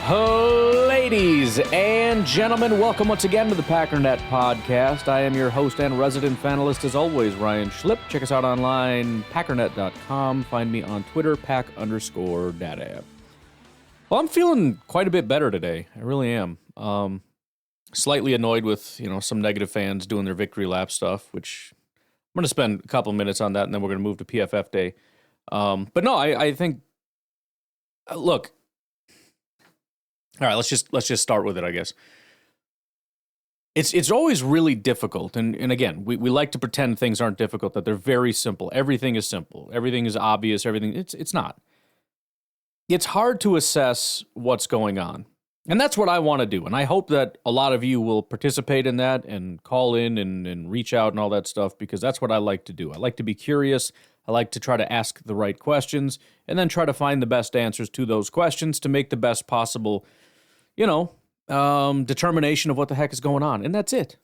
Ladies and gentlemen, welcome once again to the Packernet Podcast. I am your host and resident fanalist, as always, Ryan Schlipp. Check us out online, packernet.com. Find me on Twitter, pack_data. Well, I'm feeling quite a bit better today. I really am. Slightly annoyed with, some negative fans doing their victory lap stuff, which I'm going to spend a couple minutes on that, and then we're going to move to PFF day. But no, I think, look, all right, let's just start with it, I guess. It's always really difficult, and again, we like to pretend things aren't difficult, that they're very simple. Everything is simple. Everything is obvious. It's not. It's hard to assess what's going on, and that's what I want to do, and I hope that a lot of you will participate in that and call in and reach out and all that stuff, because that's what I like to do. I like to be curious. I like to try to ask the right questions and then try to find the best answers to those questions to make the best possible determination of what the heck is going on. And that's it.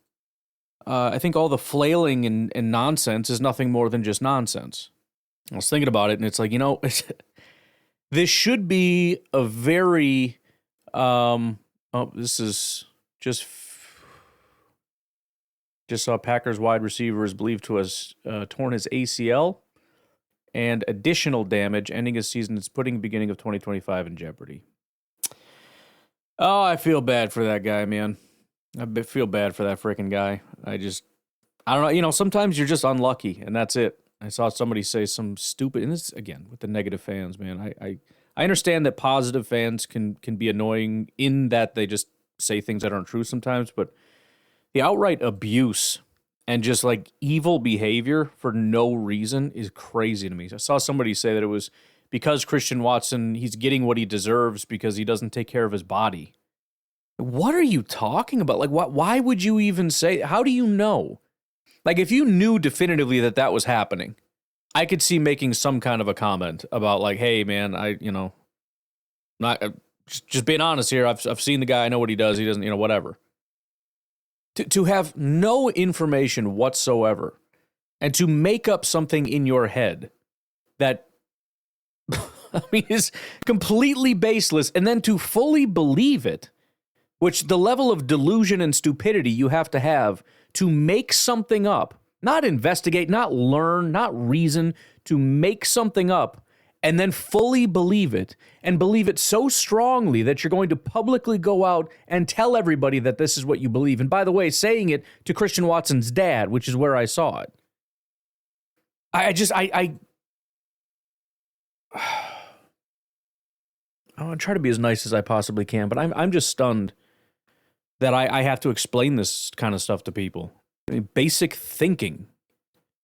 I think all the flailing and nonsense is nothing more than just nonsense. I was thinking about it, and it's like, this should be a very, this is just saw Packers wide receiver is believed to have torn his ACL and additional damage, ending his season. It's putting the beginning of 2025 in jeopardy. Oh, I feel bad for that guy, man. I feel bad for that freaking guy. I don't know. Sometimes you're just unlucky, and that's it. I saw somebody say some stupid, and this, again, with the negative fans, man. I understand that positive fans can be annoying in that they just say things that aren't true sometimes, but the outright abuse and just like evil behavior for no reason is crazy to me. I saw somebody say that it was because Christian Watson, he's getting what he deserves because he doesn't take care of his body. What are you talking about? Like, why would you even say, how do you know? Like, if you knew definitively that was happening, I could see making some kind of a comment about like, hey, man, not just being honest here. I've seen the guy. I know what he does. He doesn't, whatever. To have no information whatsoever and to make up something in your head that is completely baseless, and then to fully believe it, which the level of delusion and stupidity you have to make something up, not investigate, not learn, not reason, to make something up and then fully believe it, and believe it so strongly that you're going to publicly go out and tell everybody that this is what you believe. And by the way, saying it to Christian Watson's dad, which is where I saw it. I try to be as nice as I possibly can, but I'm just stunned that I have to explain this kind of stuff to people. I mean, basic thinking.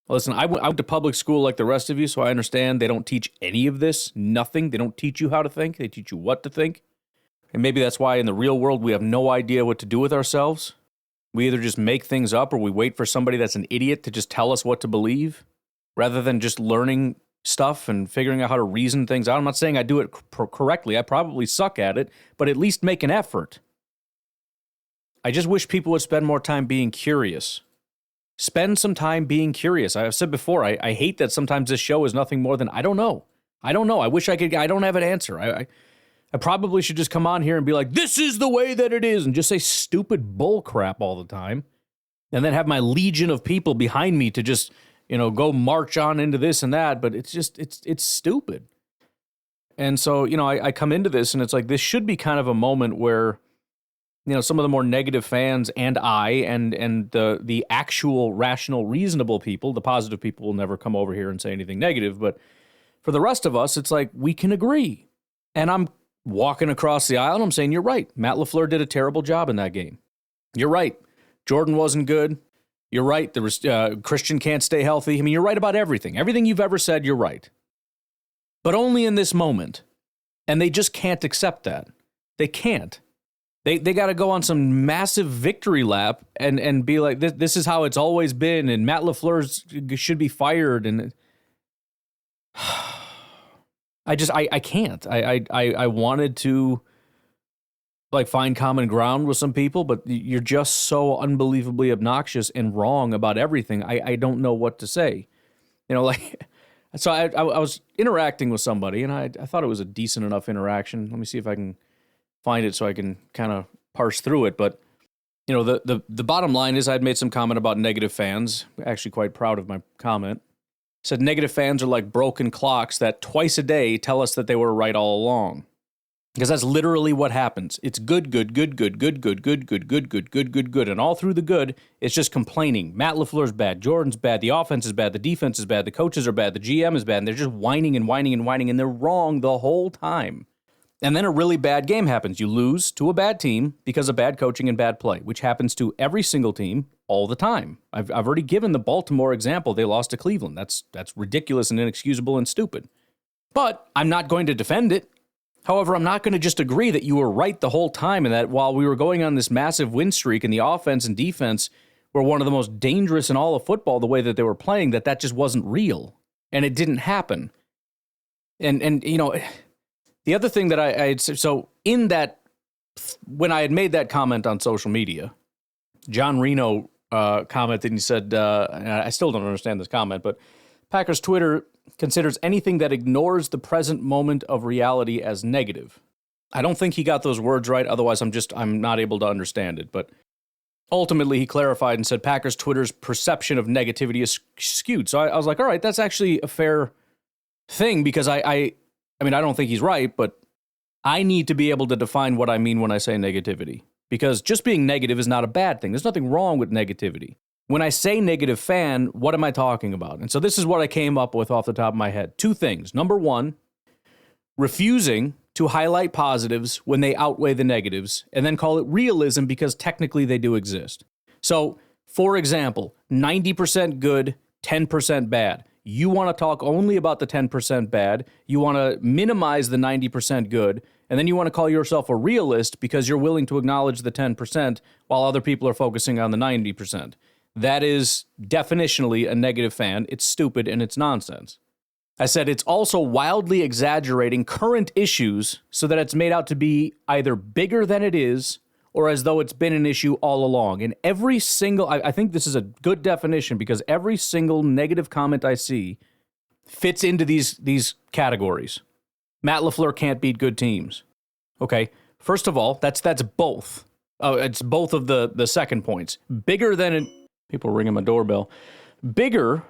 Listen, I went to public school like the rest of you, so I understand they don't teach any of this, nothing. They don't teach you how to think. They teach you what to think. And maybe that's why in the real world we have no idea what to do with ourselves. We either just make things up or we wait for somebody that's an idiot to just tell us what to believe, rather than just learning stuff and figuring out how to reason things out. I'm not saying I do it correctly. I probably suck at it, but at least make an effort. I just wish people would spend more time being curious. Spend some time being curious. I've said before, I hate that sometimes this show is nothing more than, I don't know. I wish I could, I don't have an answer. I probably should just come on here and be like, this is the way that it is, and just say stupid bull crap all the time. And then have my legion of people behind me to just, go march on into this and that. But it's just, it's stupid. And so, I come into this and it's like, this should be kind of a moment where, some of the more negative fans and the actual rational, reasonable people, the positive people will never come over here and say anything negative. But for the rest of us, it's like, we can agree. And I'm walking across the aisle and I'm saying, you're right. Matt LaFleur did a terrible job in that game. You're right. Jordan wasn't good. You're right. There was Christian can't stay healthy. I mean, you're right about everything. Everything you've ever said, you're right. But only in this moment. And they just can't accept that. They can't. They got to go on some massive victory lap and be like, this is how it's always been, and Matt LaFleur should be fired. And I can't. I wanted to find common ground with some people, but you're just so unbelievably obnoxious and wrong about everything. I don't know what to say. So I was interacting with somebody, and I thought it was a decent enough interaction. Let me see if I can find it so I can kind of parse through it. But, you know, the bottom line is I'd made some comment about negative fans. Actually quite proud of my comment. Said negative fans are like broken clocks that twice a day tell us that they were right all along. Because that's literally what happens. It's good, good, good, good, good, good, good, good, good, good, good, good, good. And all through the good, it's just complaining. Matt LaFleur's bad. Jordan's bad. The offense is bad. The defense is bad. The coaches are bad. The GM is bad. And they're just whining and whining and whining. And they're wrong the whole time. And then a really bad game happens. You lose to a bad team because of bad coaching and bad play, which happens to every single team all the time. I've already given the Baltimore example. They lost to Cleveland. That's ridiculous and inexcusable and stupid. But I'm not going to defend it. However, I'm not going to just agree that you were right the whole time and that while we were going on this massive win streak and the offense and defense were one of the most dangerous in all of football the way that they were playing, that just wasn't real. And it didn't happen. And you know, the other thing that I had, so in that, when I had made that comment on social media, John Reno commented and he said, and I still don't understand this comment, but Packers Twitter considers anything that ignores the present moment of reality as negative. I don't think he got those words right, otherwise I'm not able to understand it. But ultimately he clarified and said Packers Twitter's perception of negativity is skewed. So I was like, all right, that's actually a fair thing because I mean, I don't think he's right, but I need to be able to define what I mean when I say negativity. Because just being negative is not a bad thing. There's nothing wrong with negativity. When I say negative fan, what am I talking about? And so this is what I came up with off the top of my head. Two things. Number one, refusing to highlight positives when they outweigh the negatives, and then call it realism because technically they do exist. So, for example, 90% good, 10% bad. You want to talk only about the 10% bad. You want to minimize the 90% good. And then you want to call yourself a realist because you're willing to acknowledge the 10% while other people are focusing on the 90%. That is definitionally a negative fan. It's stupid and it's nonsense. I said it's also wildly exaggerating current issues so that it's made out to be either bigger than it is or as though it's been an issue all along. And every single, I think this is a good definition because every single negative comment I see fits into these categories. Matt LaFleur can't beat good teams. Okay, first of all, that's both. It's both of the second points. Bigger than it. People ringing my doorbell. Bigger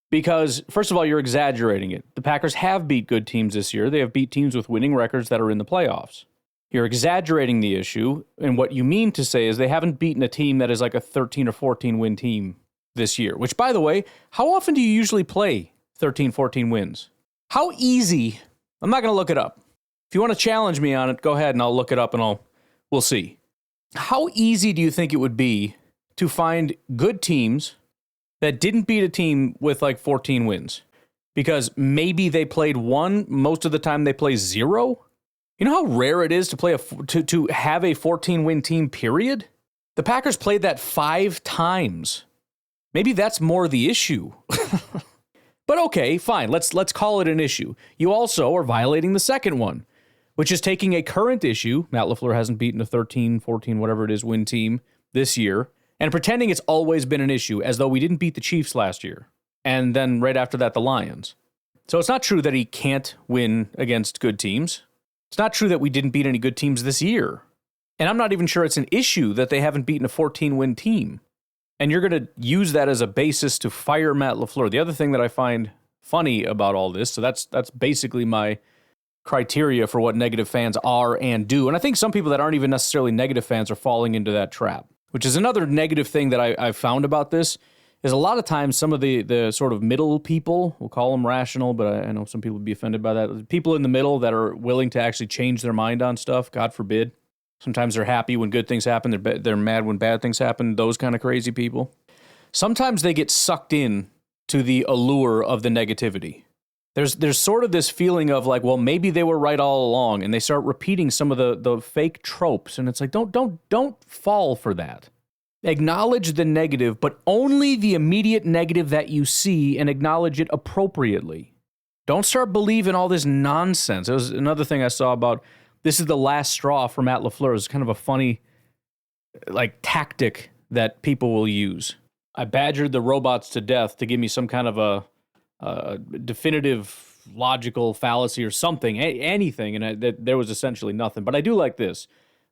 because, first of all, you're exaggerating it. The Packers have beat good teams this year. They have beat teams with winning records that are in the playoffs. You're exaggerating the issue, and what you mean to say is they haven't beaten a team that is like a 13 or 14 win team this year. Which, by the way, how often do you usually play 13, 14 wins? How easy? I'm not going to look it up. If you want to challenge me on it, go ahead and I'll look it up and we'll see. How easy do you think it would be to find good teams that didn't beat a team with like 14 wins? Because maybe they played one, most of the time they play zero. You know how rare it is to play to have a 14-win team, period? The Packers played that 5 times. Maybe that's more the issue. But okay, fine, let's call it an issue. You also are violating the second one, which is taking a current issue, Matt LaFleur hasn't beaten a 13, 14, whatever it is, win team this year, and pretending it's always been an issue, as though we didn't beat the Chiefs last year, and then right after that, the Lions. So it's not true that he can't win against good teams. It's not true that we didn't beat any good teams this year. And I'm not even sure it's an issue that they haven't beaten a 14-win team. And you're going to use that as a basis to fire Matt LaFleur. The other thing that I find funny about all this, so that's basically my criteria for what negative fans are and do. And I think some people that aren't even necessarily negative fans are falling into that trap, which is another negative thing that I've found about this, is a lot of times some of the sort of middle people, we'll call them rational, but I know some people would be offended by that. People in the middle that are willing to actually change their mind on stuff, God forbid. Sometimes they're happy when good things happen. They're mad when bad things happen. Those kind of crazy people. Sometimes they get sucked in to the allure of the negativity. There's sort of this feeling of like, well, maybe they were right all along, and they start repeating some of the fake tropes, and it's like, don't fall for that. Acknowledge the negative, but only the immediate negative that you see, and acknowledge it appropriately. Don't start believing all this nonsense. It was another thing I saw about this is the last straw for Matt LaFleur. It's kind of a funny tactic that people will use. I badgered the robots to death to give me some kind of a definitive logical fallacy or something, anything, and there was essentially nothing. But I do like this.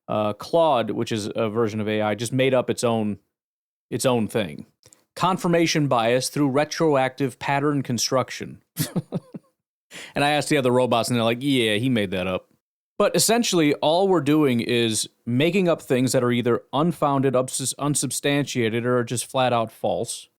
Claude, which is a version of AI, just made up its own thing. Confirmation bias through retroactive pattern construction. And I asked the other robots, and they're like, yeah, he made that up. But essentially, all we're doing is making up things that are either unfounded, unsubstantiated, or just flat out false.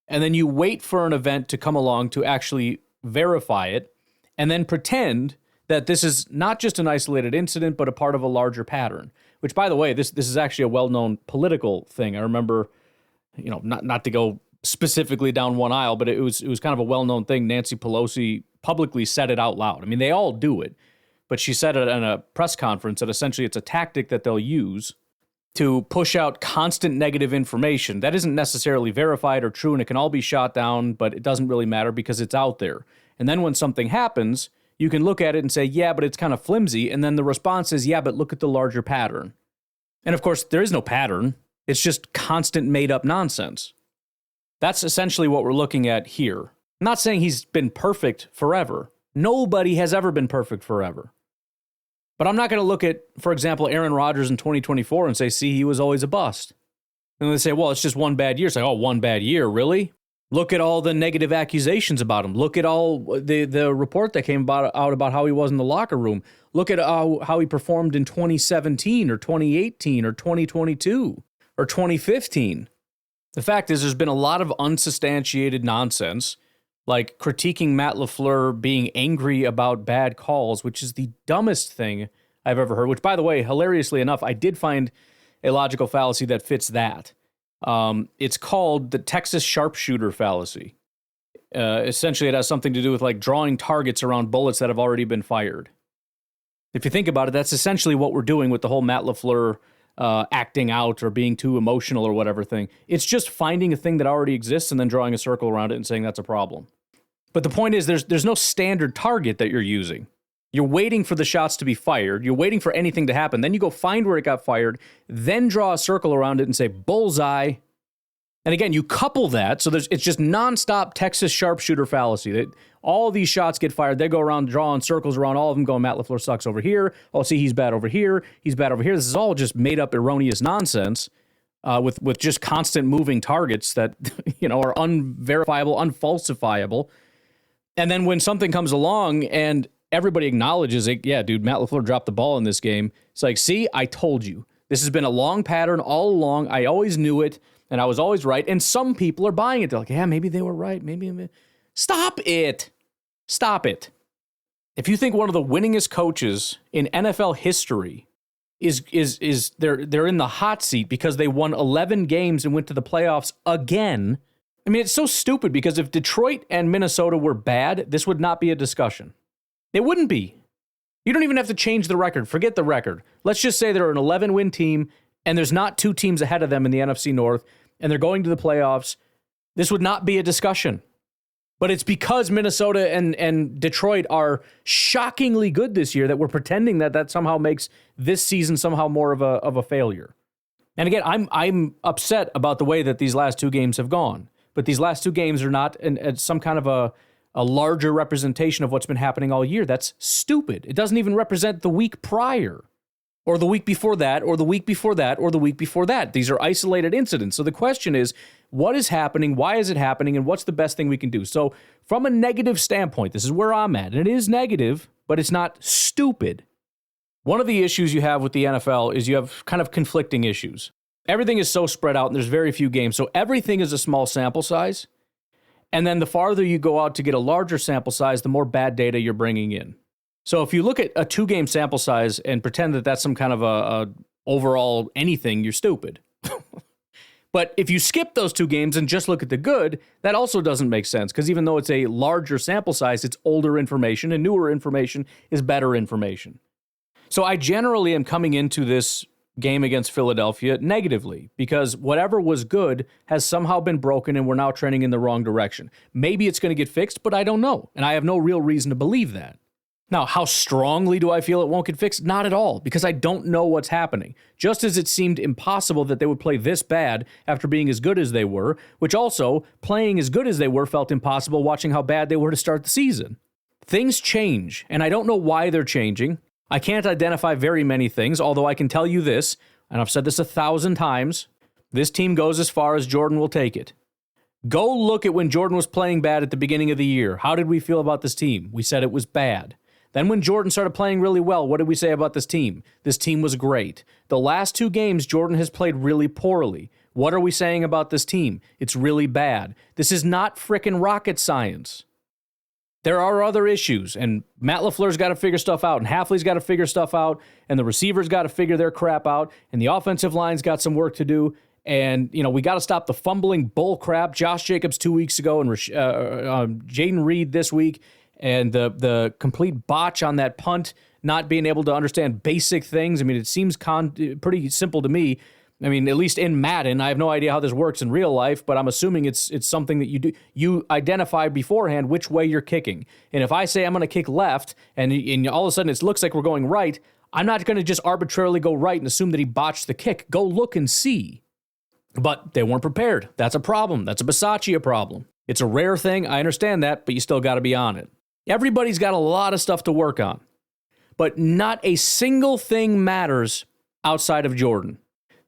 And then you wait for an event to come along to actually verify it, and then pretend that this is not just an isolated incident, but a part of a larger pattern. Which, by the way, this is actually a well-known political thing. I remember, not to go specifically down one aisle, but it was kind of a well-known thing. Nancy Pelosi publicly said it out loud. I mean, they all do it, but she said it in a press conference that essentially it's a tactic that they'll use to push out constant negative information that isn't necessarily verified or true, and it can all be shot down, but it doesn't really matter because it's out there. And then when something happens, you can look at it and say, yeah, but it's kind of flimsy, and then the response is, yeah, but look at the larger pattern. And of course, there is no pattern. It's just constant made-up nonsense. That's essentially what we're looking at here. I'm not saying he's been perfect forever. Nobody has ever been perfect forever. But I'm not going to look at, for example, Aaron Rodgers in 2024 and say, see, he was always a bust. And they say, well, it's just one bad year. It's like, oh, one bad year, really? Look at all the negative accusations about him. Look at all the report that came out about how he was in the locker room. Look at how he performed in 2017 or 2018 or 2022 or 2015. The fact is, there's been a lot of unsubstantiated nonsense, like critiquing Matt LaFleur being angry about bad calls, which is the dumbest thing I've ever heard, which, by the way, hilariously enough, I did find a logical fallacy that fits that. It's called the Texas sharpshooter fallacy. Essentially, it has something to do with like drawing targets around bullets that have already been fired. If you think about it, that's essentially what we're doing with the whole Matt LaFleur acting out or being too emotional or whatever thing. It's just finding a thing that already exists and then drawing a circle around it and saying that's a problem. But the point is there's no standard target that you're using. You're waiting for the shots to be fired. You're waiting for anything to happen. Then you go find where it got fired, then draw a circle around it and say bullseye. And again, you couple that, so it's just nonstop Texas sharpshooter fallacy. All these shots get fired. They go around drawing circles around all of them, going, Matt LaFleur sucks over here. Oh, see, he's bad over here. He's bad over here. This is all just made up erroneous nonsense with just constant moving targets that are unverifiable, unfalsifiable. And then when something comes along and everybody acknowledges it, yeah, dude, Matt LaFleur dropped the ball in this game. It's like, see, I told you. This has been a long pattern all along. I always knew it. And I was always right. And some people are buying it. They're like, yeah, maybe they were right. Maybe. Stop it. Stop it. If you think one of the winningest coaches in NFL history is they're in the hot seat because they won 11 games and went to the playoffs again. I mean, it's so stupid because if Detroit and Minnesota were bad, this would not be a discussion. It wouldn't be. You don't even have to change the record. Forget the record. Let's just say they're an 11-win team and there's not two teams ahead of them in the NFC North, and they're going to the playoffs. This would not be a discussion. But it's because Minnesota and Detroit are shockingly good this year that we're pretending that somehow makes this season somehow more of a failure. And again, I'm upset about the way that these last two games have gone. But these last two games are not some kind of a larger representation of what's been happening all year. That's stupid. It doesn't even represent the week prior, or the week before that, or the week before that, or the week before that. These are isolated incidents. So the question is, what is happening? Why is it happening? And what's the best thing we can do? So from a negative standpoint, this is where I'm at. And it is negative, but it's not stupid. One of the issues you have with the NFL is you have kind of conflicting issues. Everything is so spread out and there's very few games. So everything is a small sample size. And then the farther you go out to get a larger sample size, the more bad data you're bringing in. So if you look at a 2-game sample size and pretend that that's some kind of a overall anything, you're stupid. But if you skip those 2 games and just look at the good, that also doesn't make sense, because even though it's a larger sample size, it's older information, and newer information is better information. So I generally am coming into this game against Philadelphia negatively, because whatever was good has somehow been broken and we're now trending in the wrong direction. Maybe it's going to get fixed, but I don't know. And I have no real reason to believe that. Now, how strongly do I feel it won't get fixed? Not at all, because I don't know what's happening. Just as it seemed impossible that they would play this bad after being as good as they were, which also, playing as good as they were, felt impossible watching how bad they were to start the season. Things change, and I don't know why they're changing. I can't identify very many things, although I can tell you this, and I've said this 1,000 times, this team goes as far as Jordan will take it. Go look at when Jordan was playing bad at the beginning of the year. How did we feel about this team? We said it was bad. Then when Jordan started playing really well, what did we say about this team? This team was great. The last 2 games, Jordan has played really poorly. What are we saying about this team? It's really bad. This is not frickin' rocket science. There are other issues, and Matt LaFleur's got to figure stuff out, and Hafley's got to figure stuff out, and the receivers got to figure their crap out, and the offensive line's got some work to do, and, we got to stop the fumbling bull crap. Josh Jacobs 2 weeks ago and Jaden Reed this week, and the complete botch on that punt, not being able to understand basic things. I mean, it seems pretty simple to me. I mean, at least in Madden, I have no idea how this works in real life, but I'm assuming it's something that you do. You identify beforehand which way you're kicking. And if I say I'm going to kick left, and all of a sudden it looks like we're going right, I'm not going to just arbitrarily go right and assume that he botched the kick. Go look and see. But they weren't prepared. That's a problem. That's a Bisaccia problem. It's a rare thing. I understand that, but you still got to be on it. Everybody's got a lot of stuff to work on, but not a single thing matters outside of Jordan.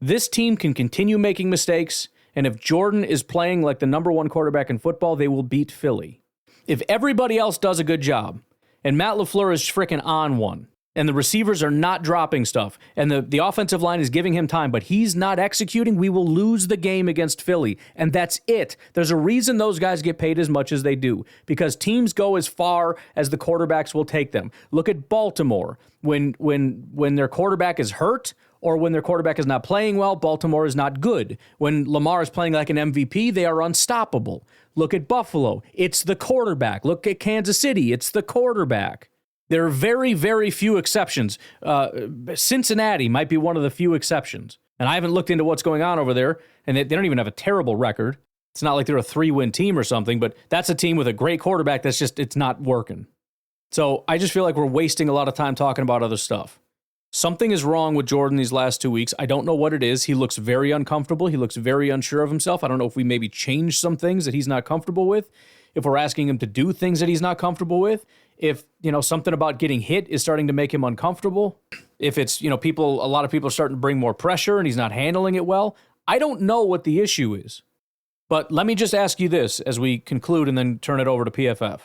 This team can continue making mistakes, and if Jordan is playing like the number 1 quarterback in football, they will beat Philly. If everybody else does a good job, and Matt LaFleur is freaking on one, and the receivers are not dropping stuff, and the offensive line is giving him time, but he's not executing, we will lose the game against Philly. And that's it. There's a reason those guys get paid as much as they do, because teams go as far as the quarterbacks will take them. Look at Baltimore. When their quarterback is hurt or when their quarterback is not playing well, Baltimore is not good. When Lamar is playing like an MVP, they are unstoppable. Look at Buffalo. It's the quarterback. Look at Kansas City. It's the quarterback. There are very, very few exceptions. Cincinnati might be one of the few exceptions. And I haven't looked into what's going on over there, and they don't even have a terrible record. It's not like they're a 3-win team or something, but that's a team with a great quarterback it's not working. So I just feel like we're wasting a lot of time talking about other stuff. Something is wrong with Jordan these last 2 weeks. I don't know what it is. He looks very uncomfortable. He looks very unsure of himself. I don't know if we maybe changed some things that he's not comfortable with, if we're asking him to do things that he's not comfortable with, if, something about getting hit is starting to make him uncomfortable, if it's, a lot of people are starting to bring more pressure and he's not handling it well. I don't know what the issue is. But let me just ask you this as we conclude and then turn it over to PFF.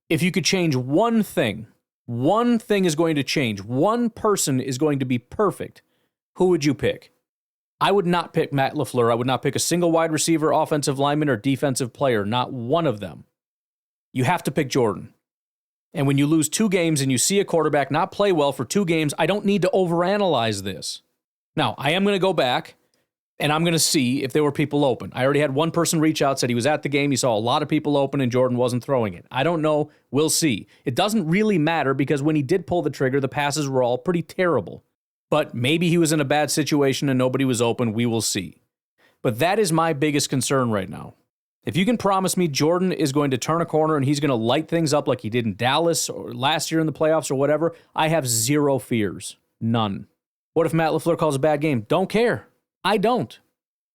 If you could change one thing is going to change, one person is going to be perfect, who would you pick? I would not pick Matt LaFleur. I would not pick a single wide receiver, offensive lineman, or defensive player. Not one of them. You have to pick Jordan. And when you lose 2 games and you see a quarterback not play well for 2 games, I don't need to overanalyze this. Now, I am going to go back and I'm going to see if there were people open. I already had one person reach out, said he was at the game. He saw a lot of people open and Jordan wasn't throwing it. I don't know. We'll see. It doesn't really matter because when he did pull the trigger, the passes were all pretty terrible. But maybe he was in a bad situation and nobody was open. We will see. But that is my biggest concern right now. If you can promise me Jordan is going to turn a corner and he's going to light things up like he did in Dallas or last year in the playoffs or whatever, I have zero fears. None. What if Matt LaFleur calls a bad game? Don't care. I don't.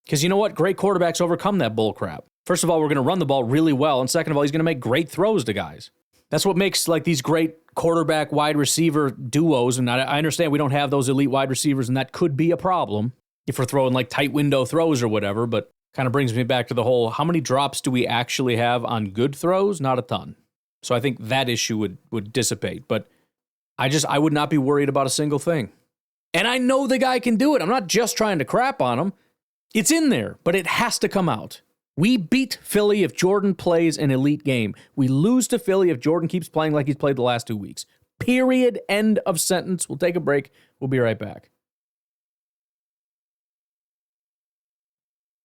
Because you know what? Great quarterbacks overcome that bull crap. First of all, we're going to run the ball really well. And second of all, he's going to make great throws to guys. That's what makes like these great quarterback wide receiver duos. And I understand we don't have those elite wide receivers, and that could be a problem if we're throwing like tight window throws or whatever. But kind of brings me back to the whole, how many drops do we actually have on good throws? Not a ton. So I think that issue would dissipate. But I would not be worried about a single thing. And I know the guy can do it. I'm not just trying to crap on him. It's in there, but it has to come out. We beat Philly if Jordan plays an elite game. We lose to Philly if Jordan keeps playing like he's played the last 2 weeks. Period. End of sentence. We'll take a break. We'll be right back.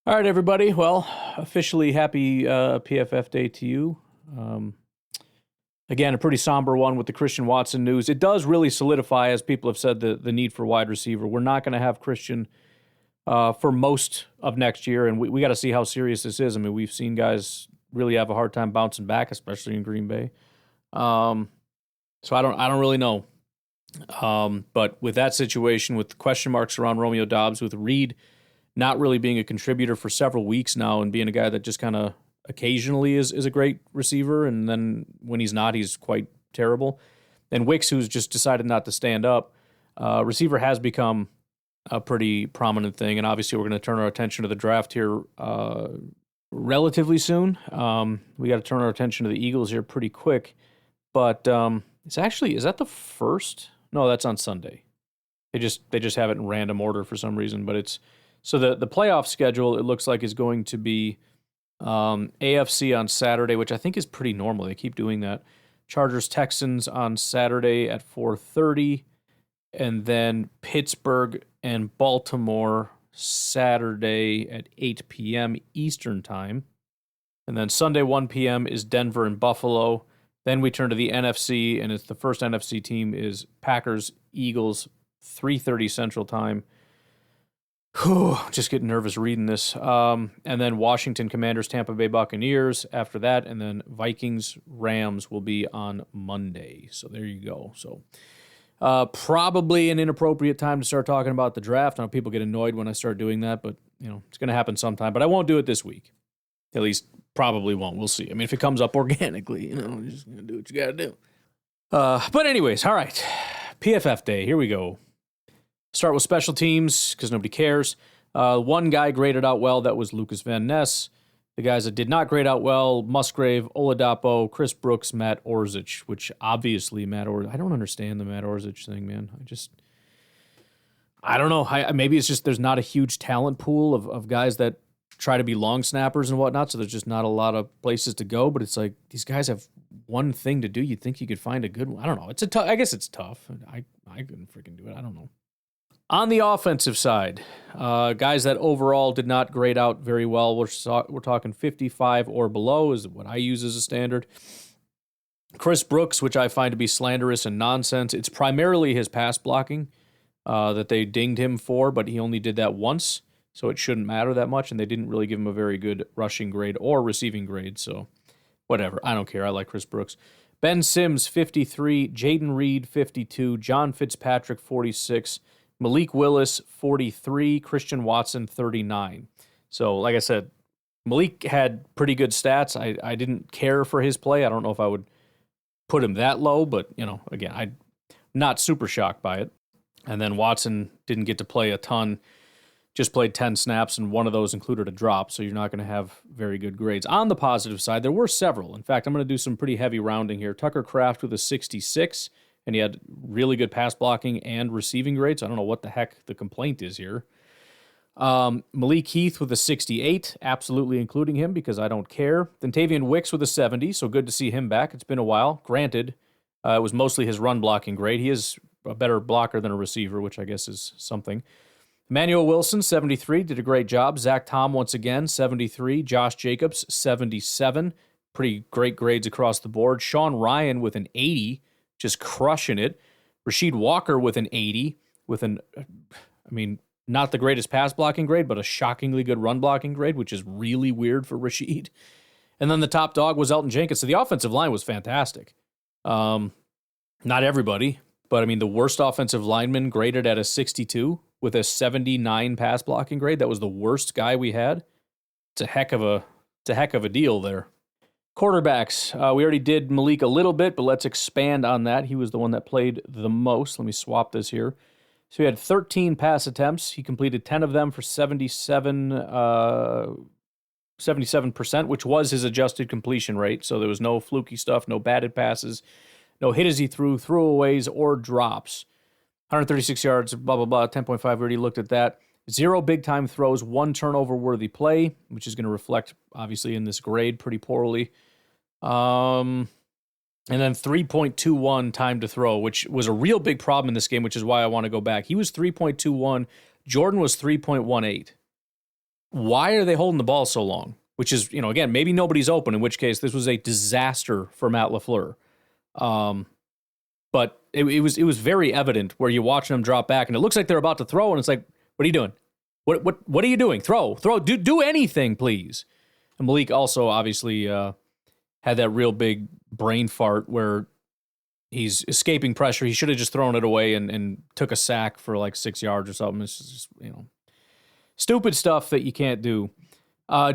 All right, everybody. Well, officially happy PFF Day to you. Again, a pretty somber one with the Christian Watson news. It does really solidify, as people have said, the need for wide receiver. We're not going to have Christian for most of next year, and we got to see how serious this is. I mean, we've seen guys really have a hard time bouncing back, especially in Green Bay. So I don't really know. But with that situation, with question marks around Romeo Doubs, with Reed not really being a contributor for several weeks now and being a guy that just kind of occasionally is a great receiver, and then when he's not, he's quite terrible. And Wicks, who's just decided not to stand up, receiver has become a pretty prominent thing. And obviously, we're going to turn our attention to the draft here relatively soon. We got to turn our attention to the Eagles here pretty quick. But it's actually, is that the first? No, that's on Sunday. They just have it in random order for some reason. But it's so the playoff schedule, it looks like, is going to be AFC on Saturday, which I think is pretty normal. They keep doing that. Chargers Texans on Saturday at 4:30, and then Pittsburgh and Baltimore Saturday at 8 p.m. Eastern time. And then Sunday 1 p.m. is Denver and Buffalo. Then we turn to the NFC, and it's the first NFC team is Packers Eagles 3:30 Central time. Whew, just getting nervous reading this. And then Washington Commanders, Tampa Bay Buccaneers after that. And then Vikings, Rams will be on Monday. So there you go. So probably an inappropriate time to start talking about the draft. I know people get annoyed when I start doing that, but it's going to happen sometime. But I won't do it this week. At least probably won't. We'll see. I mean, if it comes up organically, you're just going to do what you got to do. But anyways, all right. PFF day. Here we go. Start with special teams because nobody cares. One guy graded out well. That was Lucas Van Ness. The guys that did not grade out well, Musgrave, Oladapo, Chris Brooks, Matt Orzich, which obviously Matt Orzich. I don't understand the Matt Orzich thing, man. I don't know. Maybe it's just there's not a huge talent pool of guys that try to be long snappers and whatnot, so there's just not a lot of places to go. But it's like these guys have one thing to do. You'd think you could find a good one. I don't know. I guess it's tough. I couldn't freaking do it. I don't know. On the offensive side, guys that overall did not grade out very well, we're talking 55 or below is what I use as a standard. Chris Brooks, which I find to be slanderous and nonsense. It's primarily his pass blocking that they dinged him for, but he only did that once, so it shouldn't matter that much, and they didn't really give him a very good rushing grade or receiving grade, so whatever. I don't care. I like Chris Brooks. Ben Sims, 53. Jaden Reed, 52. John Fitzpatrick, 46. Malik Willis, 43. Christian Watson, 39. So, like I said, Malik had pretty good stats. I didn't care for his play. I don't know if I would put him that low, but, again, I'm not super shocked by it. And then Watson didn't get to play a ton, just played 10 snaps, and one of those included a drop, so you're not going to have very good grades. On the positive side, there were several. In fact, I'm going to do some pretty heavy rounding here. Tucker Kraft with a 66. And he had really good pass blocking and receiving grades. I don't know what the heck the complaint is here. Malik Heath with a 68, absolutely including him because I don't care. Then Tavian Wicks with a 70, so good to see him back. It's been a while. Granted, it was mostly his run blocking grade. He is a better blocker than a receiver, which I guess is something. Emmanuel Wilson, 73, did a great job. Zach Tom, once again, 73. Josh Jacobs, 77. Pretty great grades across the board. Sean Ryan with an 80. Just crushing it. Rasheed Walker with an 80, not the greatest pass blocking grade, but a shockingly good run blocking grade, which is really weird for Rasheed. And then the top dog was Elton Jenkins. So the offensive line was fantastic. Not everybody, but the worst offensive lineman graded at a 62 with a 79 pass blocking grade. That was the worst guy we had. It's a heck of a deal there. Quarterbacks, we already did Malik a little bit, but let's expand on that. He was the one that played the most. Let me swap this here. So he had 13 pass attempts. He completed 10 of them for 77%, which was his adjusted completion rate. So there was no fluky stuff, no batted passes, no hit as he threw, throwaways, or drops. 136 yards, blah, blah, blah, 10.5. We already looked at that. 0 big-time throws, 1 turnover-worthy play, which is going to reflect, obviously, in this grade pretty poorly. And then 3.21 time to throw, which was a real big problem in this game, which is why I want to go back. He was 3.21. Jordan was 3.18. Why are they holding the ball so long? Which is, again, maybe nobody's open, in which case this was a disaster for Matt LaFleur. But it was very evident where you're watching them drop back, and it looks like they're about to throw, and it's like, what are you doing? What are you doing? Throw, do anything, please. And Malik also obviously had that real big brain fart where he's escaping pressure. He should have just thrown it away and took a sack for like 6 yards or something. It's just, stupid stuff that you can't do.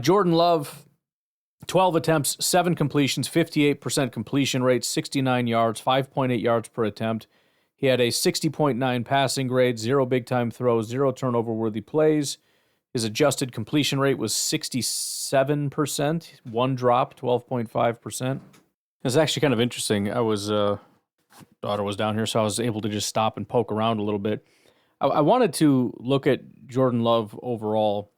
Jordan Love, 12 attempts, 7 completions, 58% completion rate, 69 yards, 5.8 yards per attempt. He had a 60.9 passing grade, 0 big-time throws, 0 turnover-worthy plays. His adjusted completion rate was 67%, 1 drop, 12.5%. It's actually kind of interesting. Daughter was down here, so I was able to just stop and poke around a little bit. I wanted to look at Jordan Love overall.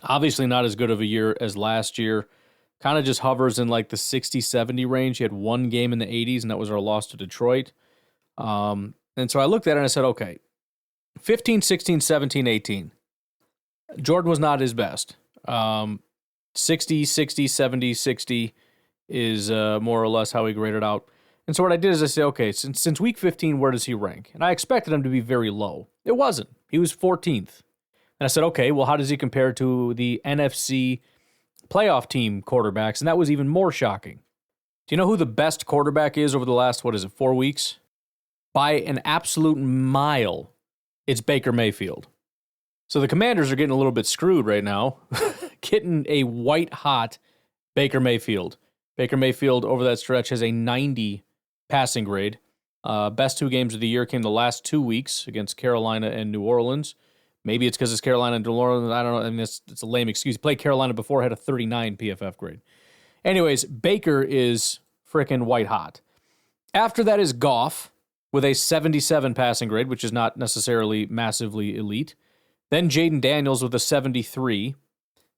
Obviously not as good of a year as last year. Kind of just hovers in like the 60-70 range. He had one game in the 80s, and that was our loss to Detroit. And so I looked at it and I said, okay, 15, 16, 17, 18. Jordan was not his best. 60, 60, 70, 60 is more or less how he graded out. And so what I did is I said, okay, since week 15, where does he rank? And I expected him to be very low. It wasn't. He was 14th. And I said, okay, well, how does he compare to the NFC playoff team quarterbacks? And that was even more shocking. Do you know who the best quarterback is over the last, 4 weeks? By an absolute mile, it's Baker Mayfield. So the Commanders are getting a little bit screwed right now, getting a white-hot Baker Mayfield. Baker Mayfield over that stretch has a 90 passing grade. Best 2 games of the year came the last 2 weeks against Carolina and New Orleans. Maybe it's because it's Carolina and New Orleans. I don't know. I mean, it's a lame excuse. He played Carolina before, had a 39 PFF grade. Anyways, Baker is freaking white hot. After that is Goff with a 77 passing grade, which is not necessarily massively elite. Then Jaden Daniels with a 73.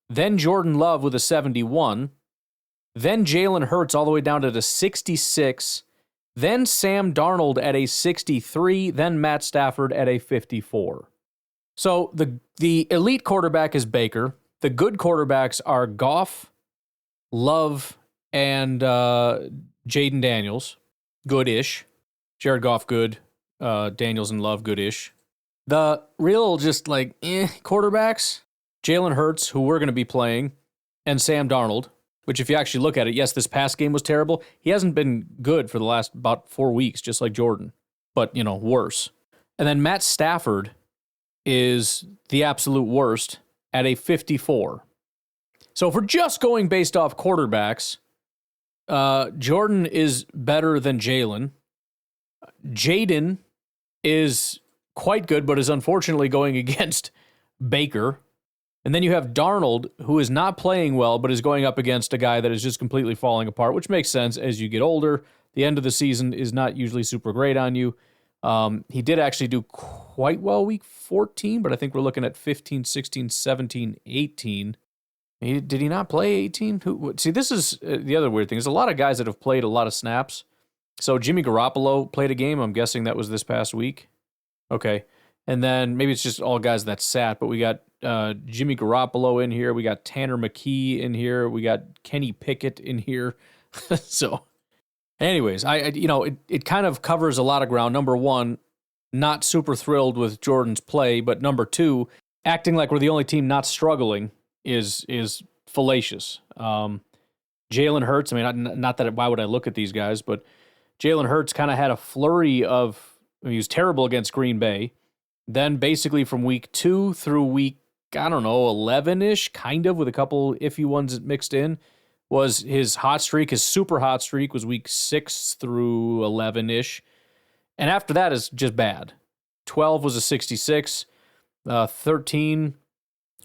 Then Jordan Love with a 71. Then Jalen Hurts all the way down to the 66. Then Sam Darnold at a 63. Then Matt Stafford at a 54. So the elite quarterback is Baker. The good quarterbacks are Goff, Love, and Jaden Daniels. Good-ish. Jared Goff, good. Daniels and Love, good-ish. The real just quarterbacks, Jalen Hurts, who we're going to be playing, and Sam Darnold, which if you actually look at it, yes, this past game was terrible. He hasn't been good for the last about 4 weeks, just like Jordan, but, worse. And then Matt Stafford is the absolute worst at a 54. So if we're just going based off quarterbacks, Jordan is better than Jalen. Jaden is quite good, but is unfortunately going against Baker. And then you have Darnold, who is not playing well, but is going up against a guy that is just completely falling apart, which makes sense as you get older. The end of the season is not usually super great on you. He did actually do quite well week 14, but I think we're looking at 15, 16, 17, 18. Did he not play 18? See, this is the other weird thing. There's a lot of guys that have played a lot of snaps. So Jimmy Garoppolo played a game. I'm guessing that was this past week. Okay. And then maybe it's just all guys that sat, but we got Jimmy Garoppolo in here. We got Tanner McKee in here. We got Kenny Pickett in here. So anyways, it kind of covers a lot of ground. Number one, not super thrilled with Jordan's play, but number two, acting like we're the only team not struggling is fallacious. Jalen Hurts, not that why would I look at these guys, but Jalen Hurts kind of had a flurry he was terrible against Green Bay. Then basically from week 2 through week, 11-ish, kind of, with a couple iffy ones mixed in, was his hot streak. His super hot streak was week 6 through 11-ish. And after that is just bad. 12 was a 66. 13,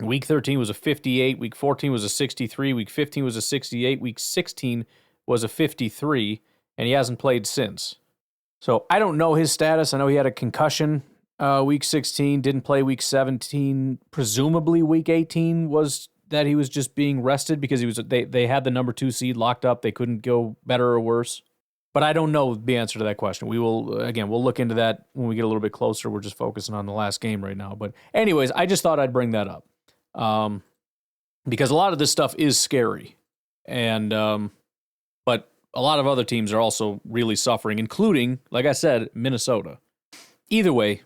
week 13 was a 58. Week 14 was a 63. Week 15 was a 68. Week 16 was a 53. And he hasn't played since. So I don't know his status. I know he had a concussion week 16, didn't play week 17. Presumably week 18 was that he was just being rested because they had the number 2 seed locked up. They couldn't go better or worse. But I don't know the answer to that question. We'll look into that when we get a little bit closer. We're just focusing on the last game right now. But anyways, I just thought I'd bring that up. Because a lot of this stuff is scary. And but a lot of other teams are also really suffering, including, like I said, Minnesota. Either way,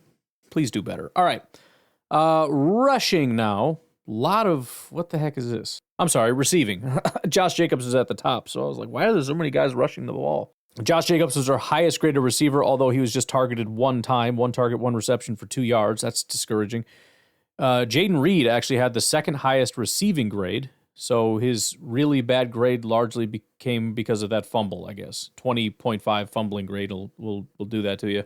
please do better. All right. Rushing now. Lot of, what the heck is this? I'm sorry, receiving. Josh Jacobs is at the top, so I was like, why are there so many guys rushing the ball? Josh Jacobs was our highest graded receiver, although he was just targeted one time, 1 target, 1 reception for 2 yards. That's discouraging. Jaden Reed actually had the second highest receiving grade. So his really bad grade largely became because of that fumble, I guess. 20.5 fumbling grade will do that to you.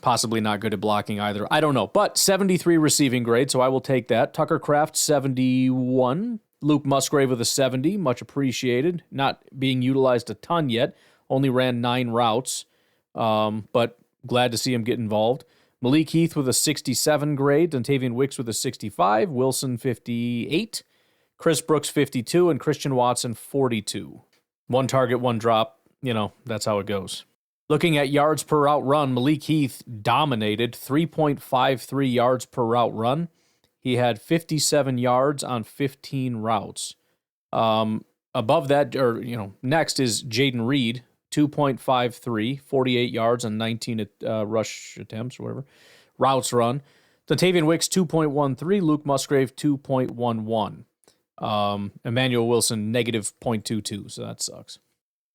Possibly not good at blocking either. I don't know. But 73 receiving grade, so I will take that. Tucker Kraft, 71. Luke Musgrave with a 70, much appreciated. Not being utilized a ton yet. Only ran 9 routes, but glad to see him get involved. Malik Heath with a 67 grade. Dontavian Wicks with a 65. Wilson, 58. Chris Brooks, 52. And Christian Watson, 42. 1 target, 1 drop. That's how it goes. Looking at yards per route run, Malik Heath dominated, 3.53 yards per route run. He had 57 yards on 15 routes. Above that, next is Jaden Reed, 2.53, 48 yards on 19 rush attempts or whatever. Routes run. Dontavian Wicks, 2.13. Luke Musgrave, 2.11. Emmanuel Wilson, negative 0.22, so that sucks.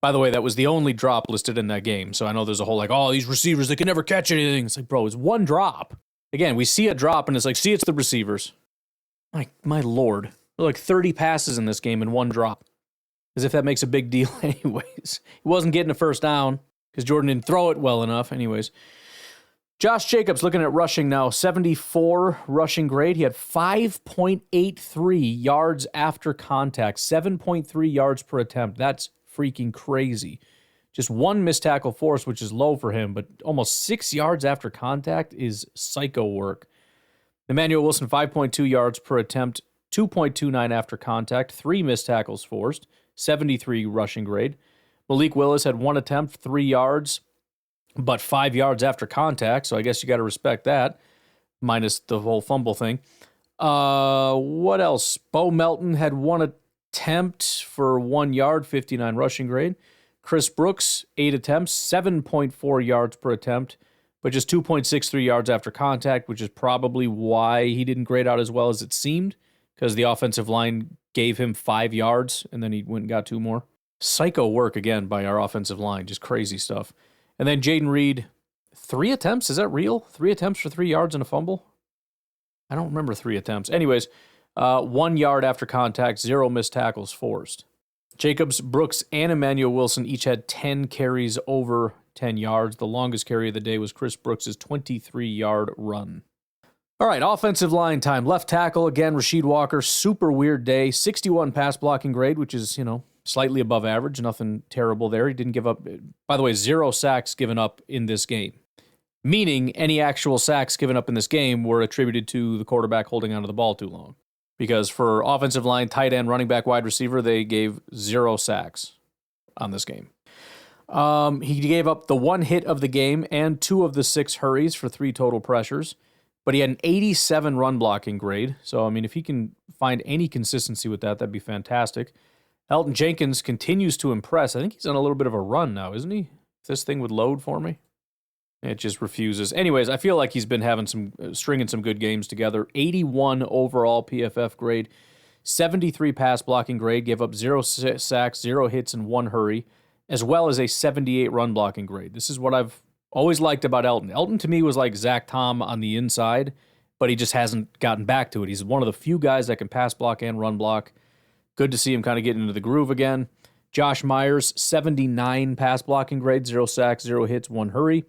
By the way, that was the only drop listed in that game. So I know there's a whole these receivers, they can never catch anything. It's like, bro, it's 1 drop. Again, we see a drop and it's like, see, it's the receivers. My Lord. There are 30 passes in this game and 1 drop. As if that makes a big deal anyways. He wasn't getting a first down because Jordan didn't throw it well enough anyways. Josh Jacobs looking at rushing now, 74 rushing grade. He had 5.83 yards after contact, 7.3 yards per attempt. That's freaking crazy. Just 1 missed tackle force, which is low for him, but almost 6 yards after contact is psycho work. Emmanuel Wilson, 5.2 yards per attempt, 2.29 after contact, 3 missed tackles forced, 73 rushing grade. Malik Willis had 1 attempt, 3 yards, but 5 yards after contact, so I guess you got to respect that, minus the whole fumble thing. What else? Bo Melton had 1 attempt for 1 yard, 59 rushing grade. Chris Brooks, 8 attempts, 7.4 yards per attempt, but just 2.63 yards after contact, which is probably why he didn't grade out as well as it seemed, because the offensive line gave him 5 yards, and then he went and got 2 more. Psycho work, again, by our offensive line. Just crazy stuff. And then Jaden Reed, 3 attempts? Is that real? 3 attempts for 3 yards and a fumble? I don't remember 3 attempts. Anyways, 1 yard after contact, 0 missed tackles forced. Jacobs, Brooks, and Emmanuel Wilson each had 10 carries over 10 yards. The longest carry of the day was Chris Brooks' 23-yard run. All right, offensive line time. Left tackle, again, Rasheed Walker, super weird day. 61 pass blocking grade, which is, slightly above average. Nothing terrible there. He didn't give up, by the way, 0 sacks given up in this game. Meaning any actual sacks given up in this game were attributed to the quarterback holding onto the ball too long. Because for offensive line, tight end, running back, wide receiver, they gave 0 sacks on this game. He gave up the 1 hit of the game and 2 of the 6 hurries for 3 total pressures. But he had an 87 run blocking grade. So, if he can find any consistency with that, that'd be fantastic. Elton Jenkins continues to impress. I think he's on a little bit of a run now, isn't he? If this thing would load for me. It just refuses. Anyways, I feel like he's been having stringing some good games together. 81 overall PFF grade, 73 pass blocking grade, gave up 0 sacks, 0 hits, and 1 hurry, as well as a 78 run blocking grade. This is what I've always liked about Elton. Elton to me was like Zach Tom on the inside, but he just hasn't gotten back to it. He's one of the few guys that can pass block and run block. Good to see him kind of getting into the groove again. Josh Myers, 79 pass blocking grade, 0 sacks, 0 hits, 1 hurry.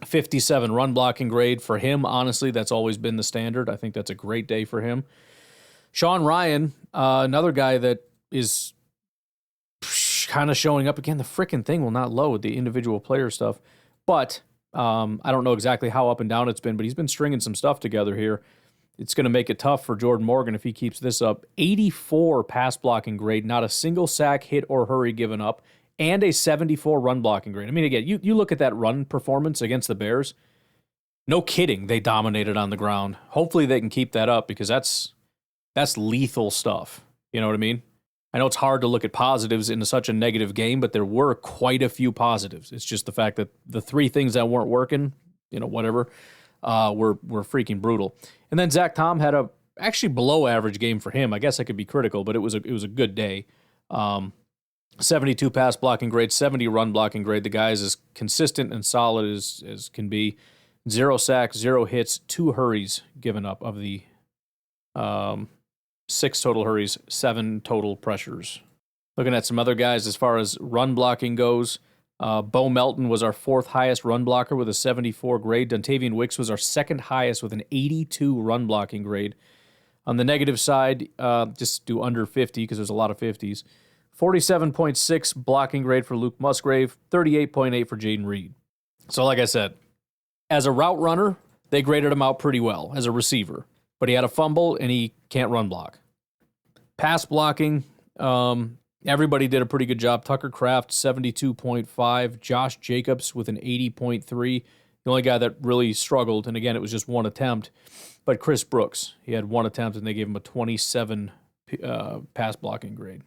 57 run blocking grade for him. Honestly, that's always been the standard. I think that's a great day for him. Sean Ryan, another guy that is kind of showing up again. The frickin' thing will not load the individual player stuff, but I don't know exactly how up and down it's been, but he's been stringing some stuff together here. It's going to make it tough for Jordan Morgan if he keeps this up. 84 pass blocking grade, not a single sack, hit, or hurry given up, and a 74 run blocking grade. Again, you look at that run performance against the Bears. No kidding, they dominated on the ground. Hopefully they can keep that up because that's lethal stuff. You know what I mean? I know it's hard to look at positives in such a negative game, but there were quite a few positives. It's just the fact that the 3 things that weren't working, whatever, were freaking brutal. And then Zach Tom had a actually below average game for him. I guess I could be critical, but it was a good day. 72 pass blocking grade, 70 run blocking grade. The guy is as consistent and solid as can be. 0 sacks, 0 hits, 2 hurries given up of the 6 total hurries, 7 total pressures. Looking at some other guys as far as run blocking goes, Bo Melton was our 4th highest run blocker with a 74 grade. Dontavian Wicks was our 2nd highest with an 82 run blocking grade. On the negative side, just do under 50 because there's a lot of 50s. 47.6 blocking grade for Luke Musgrave, 38.8 for Jaden Reed. So like I said, as a route runner, they graded him out pretty well as a receiver. But he had a fumble and he can't run block. Pass blocking, everybody did a pretty good job. Tucker Kraft, 72.5. Josh Jacobs with an 80.3. The only guy that really struggled, and again, it was just one attempt, but Chris Brooks. He had one attempt, and they gave him a 27 pass blocking grade.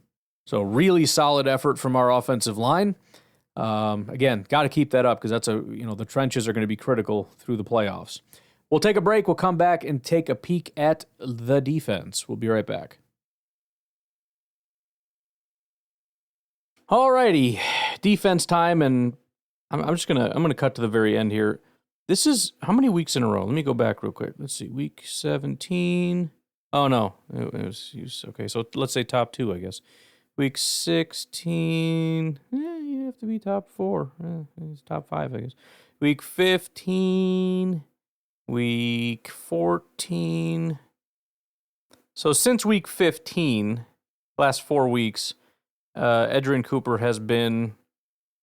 So really solid effort from our offensive line. Again, got to keep that up because that's the trenches are going to be critical through the playoffs. We'll take a break. We'll come back and take a peek at the defense. We'll be right back. Alrighty, defense time, and I'm gonna cut to the very end here. This is how many weeks in a row? Let me go back real quick. Let's see, week 17. Oh no, it was okay. So let's say top 2, I guess. Week 16. You have to be top 4. It's top 5, I guess. Week 15. Week 14. So since week 15, last 4 weeks. Edgerrin Cooper has been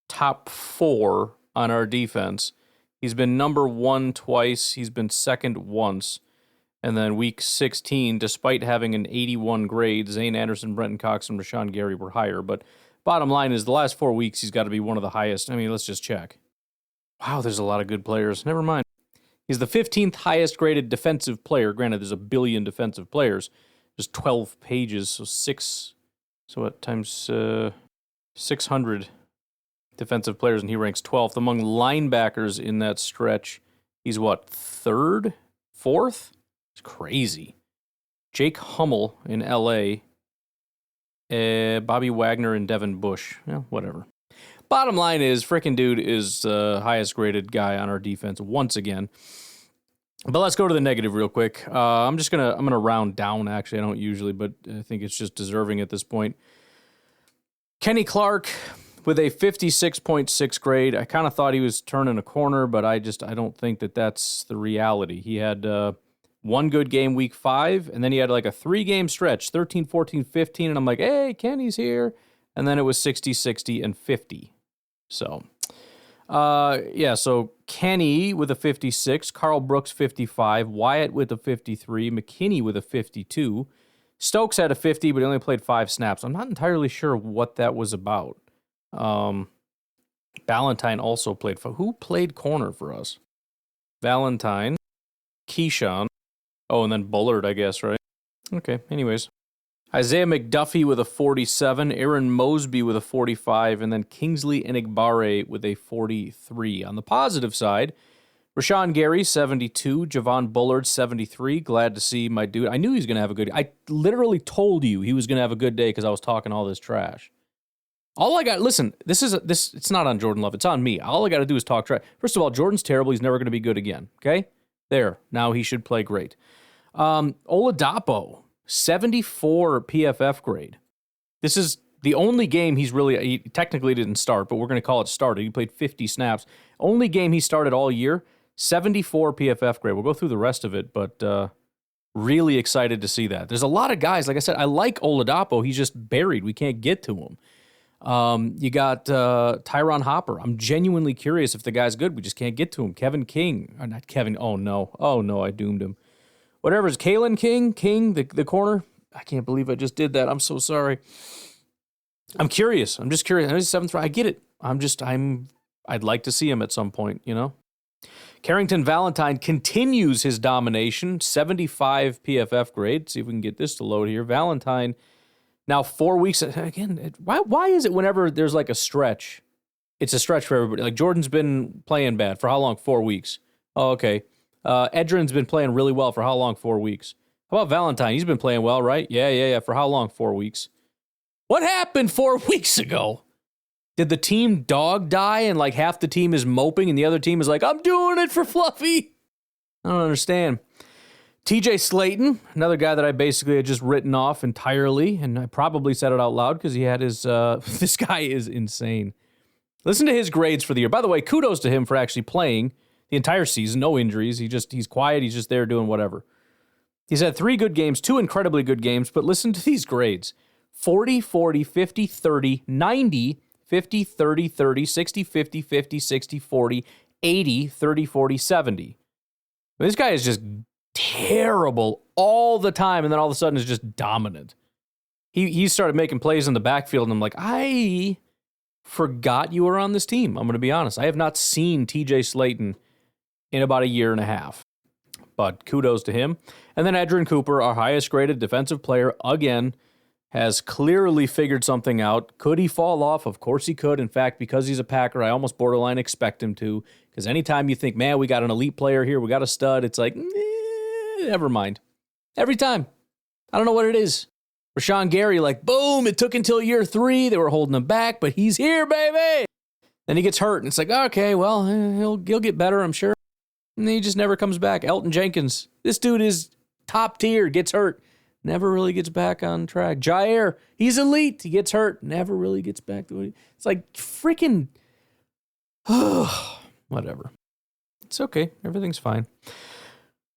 top 4 on our defense. He's been number 1 twice. He's been second once. And then week 16, despite having an 81 grade, Zane Anderson, Brenton Cox, and Rashawn Gary were higher. But bottom line is the last 4 weeks, he's got to be one of the highest. I mean, let's just check. Wow, there's a lot of good players. Never mind. He's the 15th highest graded defensive player. Granted, there's a billion defensive players. There's 12 pages, so 6... So what, times 600 defensive players, and he ranks 12th. Among linebackers in that stretch, he's what, 3rd? 4th? It's crazy. Jake Hummel in L.A., Bobby Wagner and Devin Bush. Whatever. Bottom line is, frickin' dude is the highest graded guy on our defense once again. But let's go to the negative real quick. I'm gonna round down. Actually, I don't usually, but I think it's just deserving at this point. Kenny Clark with a 56.6 grade. I kind of thought he was turning a corner, but I don't think that that's the reality. He had one good game week 5, and then he had like a 3-game stretch, 13, 14, 15, and I'm like, hey, Kenny's here. And then it was 60, 60, and 50. So... so Kenny with a 56, Carl Brooks 55, Wyatt with a 53, McKinney with a 52. Stokes had a 50, but he only played 5 snaps. I'm not entirely sure what that was about. Valentine also played. Who played corner for us? Valentine, Keyshawn. Oh, and then Bullard, I guess, right? Okay, anyways. Isaiah McDuffie with a 47, Aaron Mosby with a 45, and then Kingsley Enigbare with a 43. On the positive side, Rashawn Gary, 72, Javon Bullard, 73. Glad to see my dude. I knew he was going to have a good day. I literally told you he was going to have a good day because I was talking all this trash. All I got, listen, it's not on Jordan Love. It's on me. All I got to do is talk trash. First of all, Jordan's terrible. He's never going to be good again, okay? There. Now he should play great. Oladapo. 74 PFF grade. This is the only game he technically didn't start, but we're going to call it started. He played 50 snaps. Only game he started all year, 74 PFF grade. We'll go through the rest of it, but really excited to see that. There's a lot of guys, like I said, I like Oladapo. He's just buried. We can't get to him. You got Tyron Hopper. I'm genuinely curious if the guy's good. We just can't get to him. Kevin King. Not Kevin. Oh, no, I doomed him. Whatever, is Kalen King, the corner? I can't believe I just did that. I'm so sorry. I'm curious. I'm just curious. I know he's 7th round. I get it. I'd like to see him at some point, Carrington Valentine continues his domination, 75 PFF grade. See if we can get this to load here. Valentine, now 4 weeks. Again, why is it whenever there's like a stretch, it's a stretch for everybody? Like Jordan's been playing bad. For how long? 4 weeks. Oh, okay. Edgerrin's been playing really well for how long? 4 weeks. How about Valentine? He's been playing well, right? Yeah. For how long? 4 weeks. What happened 4 weeks ago? Did the team dog die and like half the team is moping and the other team is like, I'm doing it for Fluffy? I don't understand. TJ Slayton, another guy that I basically had just written off entirely, and I probably said it out loud because he had his, this guy is insane. Listen to his grades for the year. By the way, kudos to him for actually playing the entire season, no injuries. He's quiet, he's just there doing whatever. He's had 3 good games, 2 incredibly good games, but listen to these grades. 40, 40, 50, 30, 90, 50, 30, 30, 60, 50, 50, 60, 40, 80, 30, 40, 70. This guy is just terrible all the time, and then all of a sudden is just dominant. He started making plays in the backfield, and I'm like, I forgot you were on this team. I'm going to be honest. I have not seen TJ Slayton in about a year and a half, but kudos to him. And then Edgerrin Cooper, our highest graded defensive player, again, has clearly figured something out. Could he fall off? Of course he could. In fact, because he's a Packer, I almost borderline expect him to, because anytime you think, man, we got an elite player here, we got a stud, it's like, never mind. Every time. I don't know what it is. Rashawn Gary, like, boom, it took until year 3. They were holding him back, but he's here, baby. Then he gets hurt, and it's like, okay, well, he'll get better, I'm sure. And then he just never comes back. Elton Jenkins, this dude is top tier, gets hurt, never really gets back on track. Jair, he's elite, he gets hurt, never really gets back to it. It's like freaking, whatever. It's okay, everything's fine.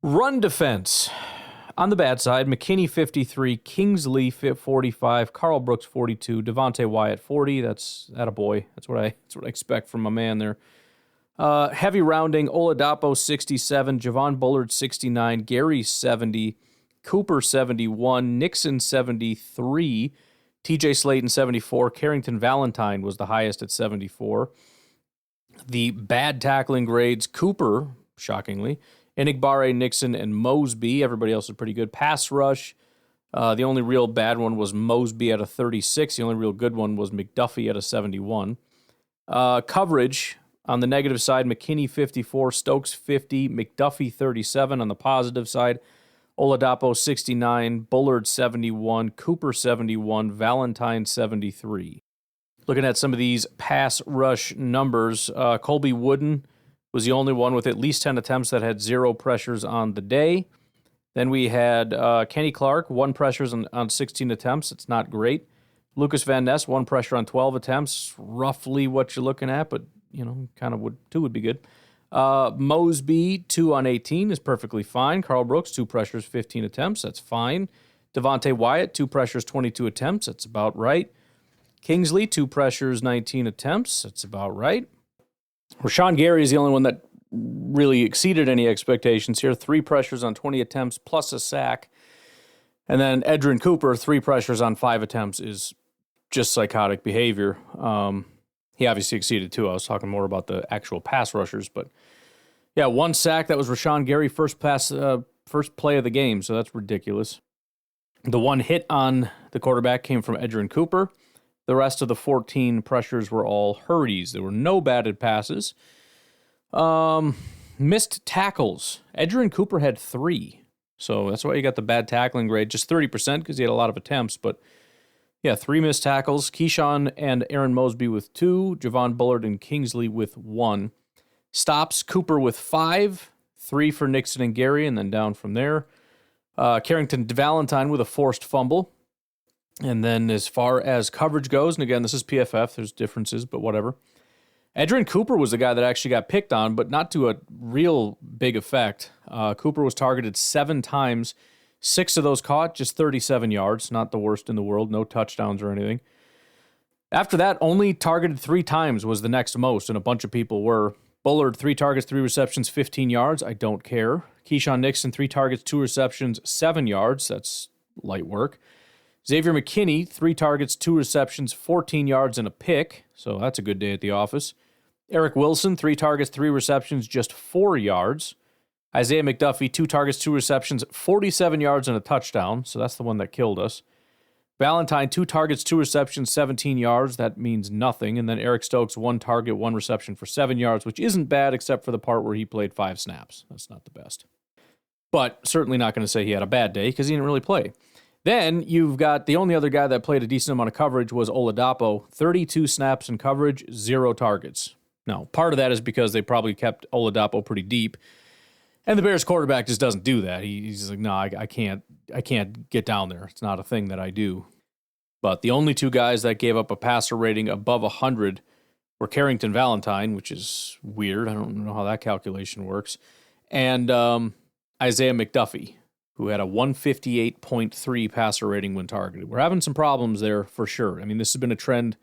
Run defense. On the bad side, McKinney 53, Kingsley 45, Carl Brooks 42, Devontae Wyatt 40. That's attaboy. That's what I expect from my man there. Heavy rounding, Oladapo 67, Javon Bullard 69, Gary 70, Cooper 71, Nixon 73, TJ Slayton 74, Carrington Valentine was the highest at 74. The bad tackling grades, Cooper, shockingly, Enigbare, Nixon, and Mosby. Everybody else is pretty good. Pass rush, the only real bad one was Mosby at a 36. The only real good one was McDuffie at a 71. Coverage, on the negative side, McKinney 54, Stokes 50, McDuffie 37. On the positive side, Oladapo 69, Bullard 71, Cooper 71, Valentine 73. Looking at some of these pass rush numbers, Colby Wooden was the only one with at least 10 attempts that had 0 pressures on the day. Then we had Kenny Clark, 1 pressures on 16 attempts. It's not great. Lucas Van Ness, 1 pressure on 12 attempts. Roughly what you're looking at, but, kind of 2 would be good. Mosby, 2 on 18 is perfectly fine. Carl Brooks, 2 pressures, 15 attempts. That's fine. Devontae Wyatt, 2 pressures, 22 attempts. That's about right. Kingsley, 2 pressures, 19 attempts. That's about right. Rashawn Gary is the only one that really exceeded any expectations here. 3 pressures on 20 attempts plus a sack. And then Edgerrin Cooper, 3 pressures on 5 attempts is just psychotic behavior. He obviously exceeded 2. I was talking more about the actual pass rushers. But, yeah, 1 sack. That was Rashawn Gary, first play of the game, so that's ridiculous. The 1 hit on the quarterback came from Edgerrin Cooper. The rest of the 14 pressures were all hurries. There were no batted passes. Missed tackles. Edgerrin Cooper had 3. So that's why you got the bad tackling grade. Just 30% because he had a lot of attempts. But, yeah, 3 missed tackles. Keyshawn and Aaron Mosby with 2. Javon Bullard and Kingsley with 1. Stops, Cooper with 5. 3 for Nixon and Gary, and then down from there. Carrington Valentine with a forced fumble. And then as far as coverage goes, and again, this is PFF, there's differences, but whatever. Edgerrin Cooper was the guy that actually got picked on, but not to a real big effect. Cooper was targeted 7 times, 6 of those caught, just 37 yards, not the worst in the world, no touchdowns or anything. After that, only targeted 3 times was the next most, and a bunch of people were. Bullard, 3 targets, 3 receptions, 15 yards, I don't care. Keyshawn Nixon, 3 targets, 2 receptions, 7 yards, that's light work. Xavier McKinney, 3 targets, 2 receptions, 14 yards, and a pick. So that's a good day at the office. Eric Wilson, 3 targets, 3 receptions, just 4 yards. Isaiah McDuffie, 2 targets, 2 receptions, 47 yards, and a touchdown. So that's the one that killed us. Valentine, 2 targets, 2 receptions, 17 yards. That means nothing. And then Eric Stokes, 1 target, 1 reception for 7 yards, which isn't bad except for the part where he played 5 snaps. That's not the best. But certainly not going to say he had a bad day because he didn't really play. Then you've got the only other guy that played a decent amount of coverage was Oladapo. 32 snaps in coverage, 0 targets. Now, part of that is because they probably kept Oladapo pretty deep. And the Bears quarterback just doesn't do that. He's like, no, I can't get down there. It's not a thing that I do. But the only two guys that gave up a passer rating above 100 were Carrington Valentine, which is weird. I don't know how that calculation works. And Isaiah McDuffie, who had a 158.3 passer rating when targeted. We're having some problems there for sure. I mean, this has been a trend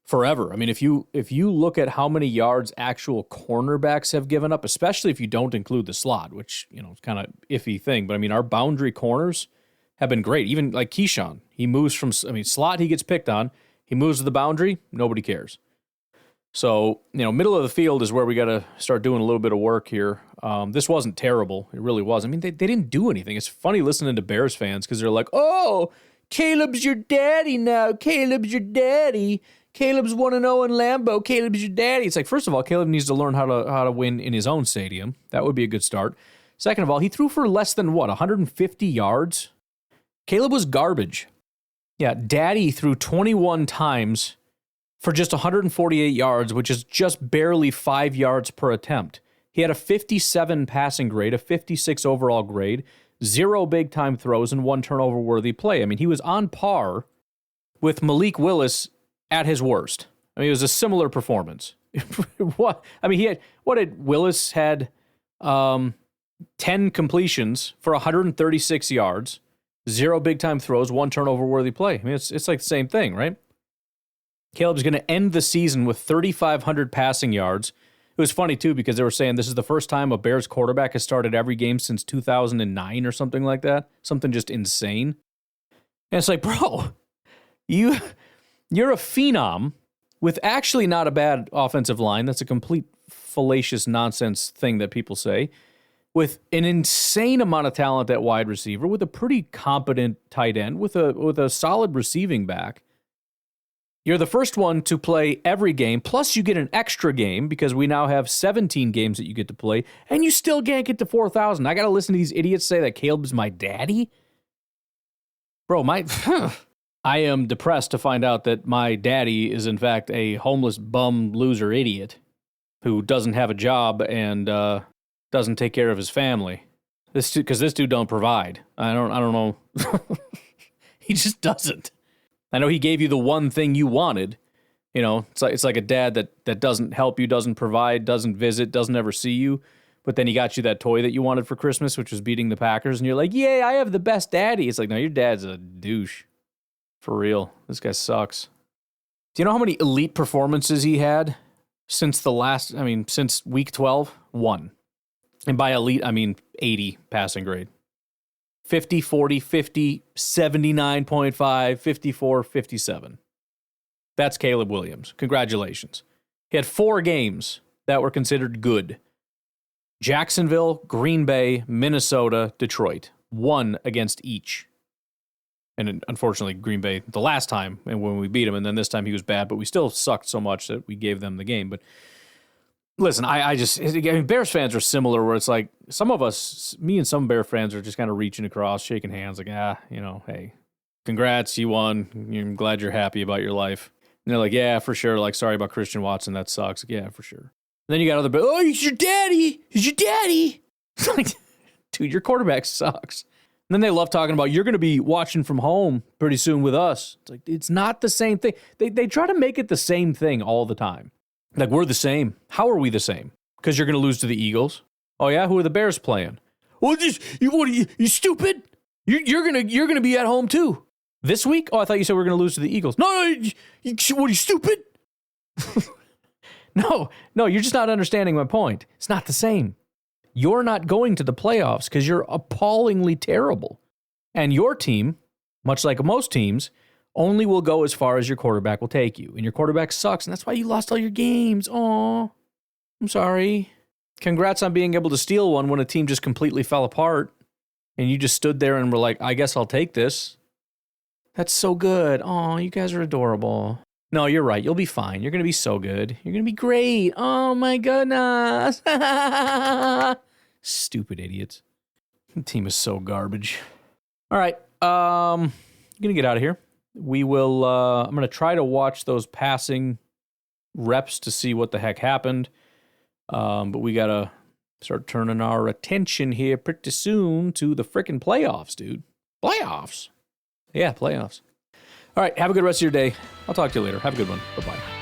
forever. I mean, if you look at how many yards actual cornerbacks have given up, especially if you don't include the slot, which, is kind of iffy thing. But I mean, our boundary corners have been great. Even like Keyshawn, he moves from, slot, he gets picked on. He moves to the boundary, nobody cares. So, middle of the field is where we got to start doing a little bit of work here. This wasn't terrible. It really was. I mean, they didn't do anything. It's funny listening to Bears fans because they're like, oh, Caleb's your daddy now. Caleb's your daddy. Caleb's 1-0 in Lambeau. Caleb's your daddy. It's like, first of all, Caleb needs to learn how to win in his own stadium. That would be a good start. Second of all, he threw for less than 150 yards? Caleb was garbage. Yeah, Daddy threw 21 times for just 148 yards, which is just barely 5 yards per attempt. He had a 57 passing grade, a 56 overall grade, 0 big-time throws, and 1 turnover-worthy play. I mean, he was on par with Malik Willis at his worst. I mean, it was a similar performance. What? I mean, Willis had 10 completions for 136 yards, 0 big-time throws, 1 turnover-worthy play. I mean, it's like the same thing, right? Caleb's going to end the season with 3,500 passing yards. It was funny, too, because they were saying this is the first time a Bears quarterback has started every game since 2009 or something like that. Something just insane. And it's like, bro, you're a phenom with actually not a bad offensive line. That's a complete fallacious nonsense thing that people say. With an insane amount of talent at wide receiver, with a pretty competent tight end, with a solid receiving back. You're the first one to play every game, plus you get an extra game because we now have 17 games that you get to play, and you still can't get to 4,000. I got to listen to these idiots say that Caleb's my daddy? Bro, I am depressed to find out that my daddy is, in fact, a homeless bum loser idiot who doesn't have a job and doesn't take care of his family. Because this dude don't provide. I don't know. He just doesn't. I know he gave you the one thing you wanted. It's like a dad that doesn't help you, doesn't provide, doesn't visit, doesn't ever see you. But then he got you that toy that you wanted for Christmas, which was beating the Packers. And you're like, yay, I have the best daddy. It's like, no, your dad's a douche. For real. This guy sucks. Do you know how many elite performances he had since since week 12? 1. And by elite, I mean 80 passing grade. 50, 40, 50, 79.5, 54, 57. That's Caleb Williams. Congratulations. He had 4 games that were considered good. Jacksonville, Green Bay, Minnesota, Detroit. 1 against each. And unfortunately, Green Bay the last time, and when we beat him, and then this time he was bad, but we still sucked so much that we gave them the game. But listen, I mean, Bears fans are similar where it's like some of us, me and some Bear fans are just kind of reaching across, shaking hands like, hey, congrats, you won. I'm glad you're happy about your life. And they're like, yeah, for sure. Like, sorry about Christian Watson. That sucks. Like, yeah, for sure. And then you got other, oh, he's your daddy. He's your daddy. It's like, dude, your quarterback sucks. And then they love talking about, you're going to be watching from home pretty soon with us. It's like, it's not the same thing. They try to make it the same thing all the time. Like, we're the same. How are we the same? Because you're going to lose to the Eagles. Oh, yeah? Who are the Bears playing? Well, you stupid? You're gonna be at home, too. This week? Oh, I thought you said we were going to lose to the Eagles. No, what are you, stupid? No, you're just not understanding my point. It's not the same. You're not going to the playoffs because you're appallingly terrible. And your team, much like most teams, only will go as far as your quarterback will take you. And your quarterback sucks, and that's why you lost all your games. Aw, I'm sorry. Congrats on being able to steal one when a team just completely fell apart. And you just stood there and were like, I guess I'll take this. That's so good. Aw, you guys are adorable. No, you're right. You'll be fine. You're going to be so good. You're going to be great. Oh, my goodness. Stupid idiots. The team is so garbage. All right. I'm going to get out of here. We will, I'm going to try to watch those passing reps to see what the heck happened. But we got to start turning our attention here pretty soon to the frickin' playoffs, dude. Playoffs. Yeah, playoffs. All right, have a good rest of your day. I'll talk to you later. Have a good one. Bye-bye.